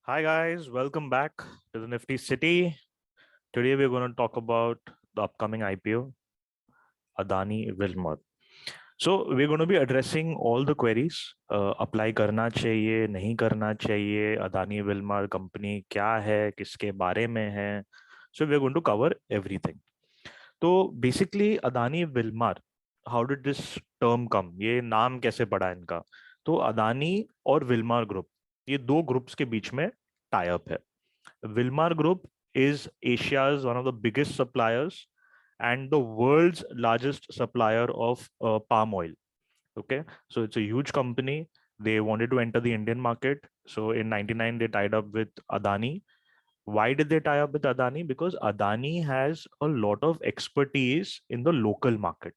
Hi guys, welcome back to the Nifty City. Today we're going to talk about the upcoming IPO, Adani Wilmar. So we're going to be addressing all the queries. Apply करना चाहिए, नहीं करना चाहिए, Adani Wilmar company क्या है, किसके बारे में है. So we're going to cover everything. तो basically Adani Wilmar, how did this term come? ये नाम कैसे पड़ा इनका? तो अदानी और विल्मार ग्रुप, ये दो ग्रुप्स के बीच में टाई अप है. Wilmar Group is Asia's one of the biggest suppliers and the world's largest supplier of palm oil. Okay, so it's a huge company. They wanted to enter the Indian market. So in 99, they tied up with Adani. Why did they tie up with Adani? Because Adani has a lot of expertise in the local market.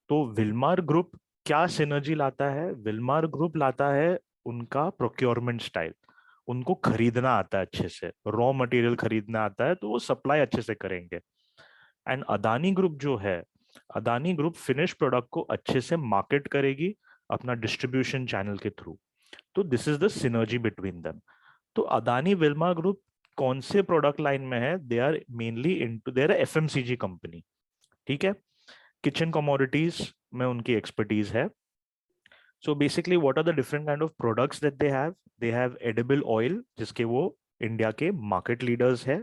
तो Wilmar group क्या synergy लाता है? Wilmar group लाता है उनका procurement style. उनको खरीदना आता है अच्छे से, रॉ मटेरियल खरीदना आता है, तो वो सप्लाई अच्छे से करेंगे. एंड अदानी ग्रुप जो है, अदानी ग्रुप फिनिश प्रोडक्ट को अच्छे से मार्केट करेगी अपना डिस्ट्रीब्यूशन चैनल के थ्रू. तो this is the synergy between them. तो अदानी विल्मा ग्रुप कौन से प्रोडक्ट लाइन में है? They are mainly into, they are FMCG company. ठीक है, किचन कमोडिटीज में उनकी एक्सपर्टीज है. So basically, what are the different kind of products that they have? They have edible oil, जिसके वो इंडिया के मार्केट लीडर्स है.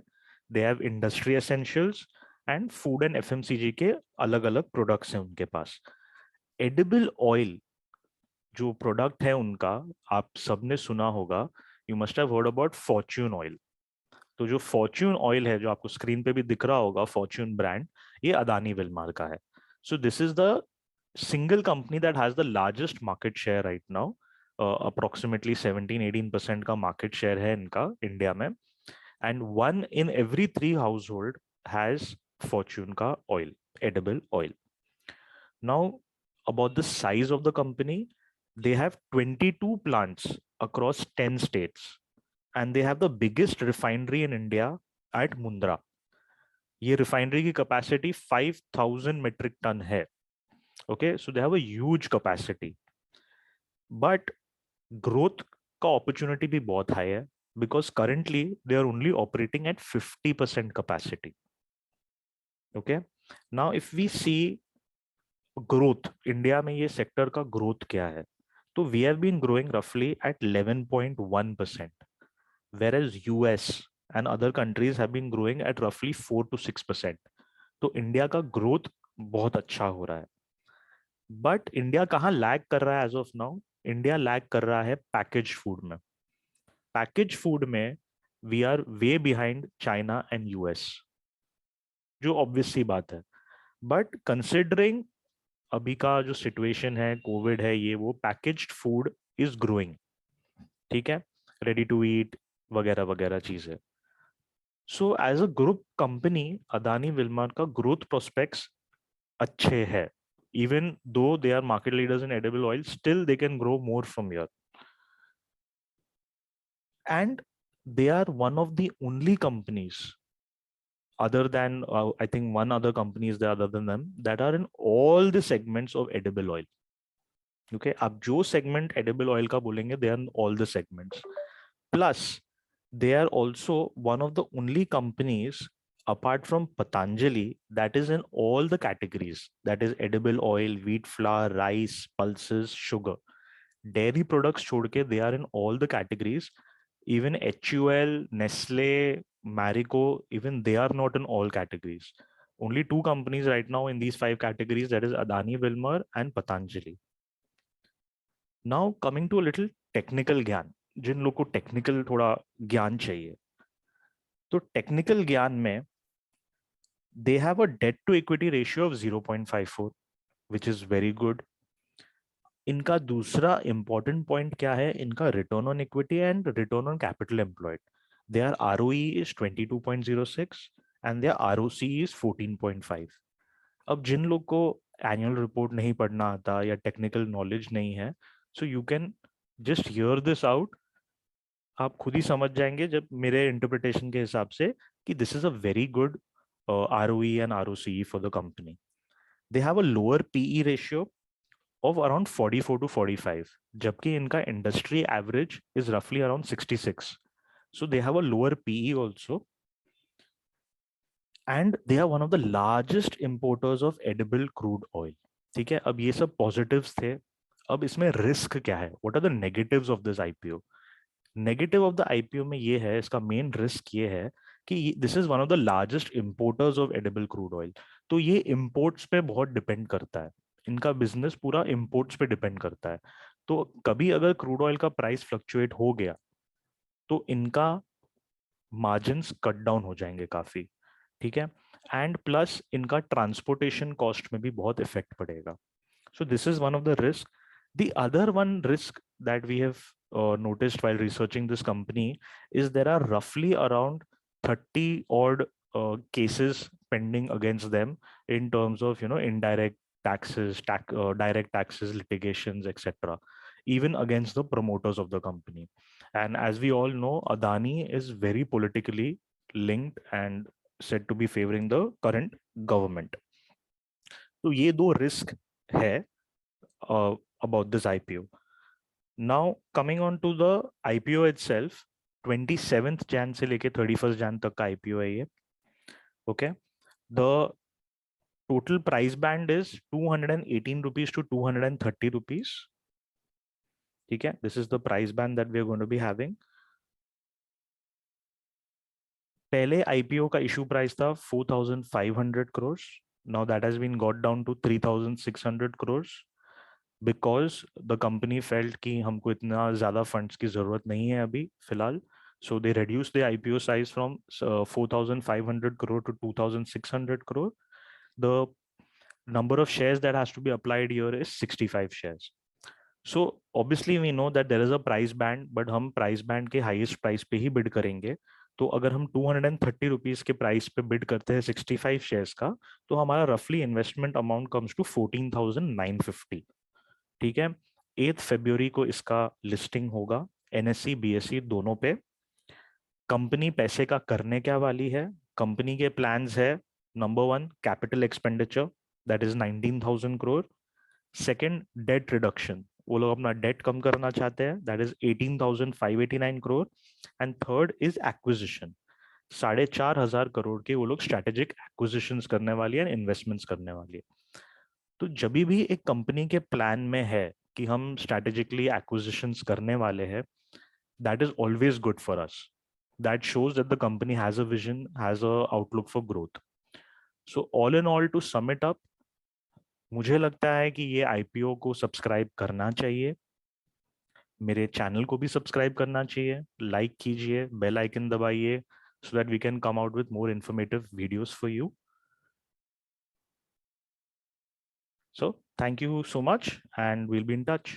They have industry essentials and food and FMCG के अलग अलग प्रोडक्ट्स हैं उनके पास. Edible oil जो प्रोडक्ट है उनका, आप सबने सुना होगा, you must have heard about Fortune oil. तो जो फॉर्च्यून ऑयल है, जो आपको स्क्रीन पे भी दिख रहा होगा, फॉर्च्यून ब्रांड, ये अदानी विल्मार का है. So this is the single company that has the largest market share right now. Approximately 17-18% का market share है इनका इंडिया में. And one in every 3 household has Fortune का oil, edible oil. Now, about the size of the company, they have 22 plants across 10 states. And they have the biggest refinery in India at Mundra. ये refinery की capacity 5,000 metric ton है. Okay, so they have a huge capacity. But growth का opportunity भी बहुत high है, because currently they are only operating at 50% capacity. Okay, now if we see growth, India में ये sector का growth क्या है? तो we have been growing roughly at 11.1%, whereas US and other countries have been growing at roughly 4 to 6%. तो India का growth बहुत अच्छा हो रहा है. बट इंडिया कहाँ लैग कर रहा है as of now? India lag कर रहा है पैकेज फूड में. पैकेज फूड में we are way behind China and US, जो ऑब्वियस सी बात है. बट कंसिडरिंग अभी का जो सिचुएशन है, कोविड है, ये वो, पैकेज्ड फूड इज ग्रोइंग. ठीक है, रेडी टू ईट वगैरह वगैरह चीजें. So as a group company, Adani Wilmar का ग्रोथ प्रोस्पेक्ट्स अच्छे है. Even though they are market leaders in edible oil, still they can grow more from here. And they are one of the only companies, other than I think one other company is there other than them, that are in all the segments of edible oil. Okay, आप जो segment edible oil का बोलेंगे, they are in all the segments. Plus, they are also one of the only companies apart from Patanjali that is in all the categories, that is edible oil, wheat flour, rice, pulses, sugar. Dairy products छोड़ के they are in all the categories. Even HUL, Nestle, Marico, even they are not in all categories. Only two companies right now in these 5 categories, that is Adani Wilmar and Patanjali. Now coming to a little technical ज्ञान, जिन लोग को technical थोड़ा ज्ञान चाहिए, तो technical ज्ञान में they have a debt to equity ratio of 0.54, which is very good. इनका दूसरा इंपॉर्टेंट पॉइंट क्या है? इनका return on equity and return on capital employed. Their ROE is 22.06 and their ROC is 14.5. अब जिन लोग को एनुअल रिपोर्ट नहीं पढ़ना आता या टेक्निकल नॉलेज नहीं है, so you can just here this out. आप खुद ही समझ जाएंगे जब मेरे इंटरप्रिटेशन के हिसाब से कि this is a very good ROE and ROCE for the company. They have a lower PE ratio of around 44 to 45, जबकि इनका industry average is roughly around 66. So they have a lower PE also, and they are one of the largest importers of edible crude oil. ठीक है, अब ये सब positives थे. अब इसमें risk क्या है? What are the negatives of this IPO? Negative of the IPO में ये है, इसका मेन रिस्क ये है कि this is one of the largest importers of edible crude oil. तो ये इंपोर्ट्स पे बहुत डिपेंड करता है, इनका बिजनेस पूरा इंपोर्ट्स पे डिपेंड करता है. तो कभी अगर क्रूड ऑयल का प्राइस फ्लक्चुएट हो गया तो इनका मार्जिन्स कट डाउन हो जाएंगे काफी. ठीक है, एंड प्लस इनका ट्रांसपोर्टेशन कॉस्ट में भी बहुत इफेक्ट पड़ेगा. So this is one of the risk. The other one risk that we have noticed while researching this company is there are roughly around 30 odd cases pending against them in terms of indirect taxes, direct taxes, litigations, etc. Even against the promoters of the company. And as we all know, Adani is very politically linked and said to be favoring the current government. तो ये दो risk है about this IPO. Now coming on to the IPO itself, 27th Jan से लेके 31st Jan तक का IPO है ये. Okay, the total price band is 218 rupees to 230 rupees. ठीक है, this is the price band that we are going to be having. पहले IPO का issue price था 4,500 crores. Now that has been got down to 3,600 crores. Because the company felt कि हमको इतना ज़्यादा funds की ज़रूरत नहीं है अभी फिलहाल. सो दे reduced the IPO size from 4,500 crore to 2,600 crore. The number of shares that has to be applied here is 65 shares. So obviously we know that there is a price band, but हम price band के highest price पे ही bid करेंगे. तो अगर हम 230 rupees के price पे bid करते हैं 65 शेयर्स का, तो हमारा रफली इन्वेस्टमेंट अमाउंट कम्स टू 14,950. ठीक है, 8 फरवरी को इसका लिस्टिंग होगा NSE BSE दोनों पे. कंपनी पैसे का करने क्या वाली है? कंपनी के प्लान्स है, number 1 capital expenditure that is 19,000 crore. Second date reduction, वो लोग अपना डेट कम करना चाहते हैं, that is 18,589 crore. And third is acquisition, 4,500 crore के वो लोग स्ट्रेटेजिक एक्विजिशंस करने वाली है, इन्वेस्टमेंट्स करने वाली है. तो जब भी एक कंपनी के प्लान में है कि हम स्ट्रेटेजिकली एक्विजिशंस करने वाले हैं, that is always good for us. That shows that the company has a vision, has a outlook for growth. So all in all, to sum it up, मुझे लगता है कि ये IPO को सब्सक्राइब करना चाहिए. मेरे चैनल को भी सब्सक्राइब करना चाहिए, लाइक कीजिए, बेल आइकन दबाइए, so that we can come out with more informative videos for you. So thank you so much, and we'll be in touch.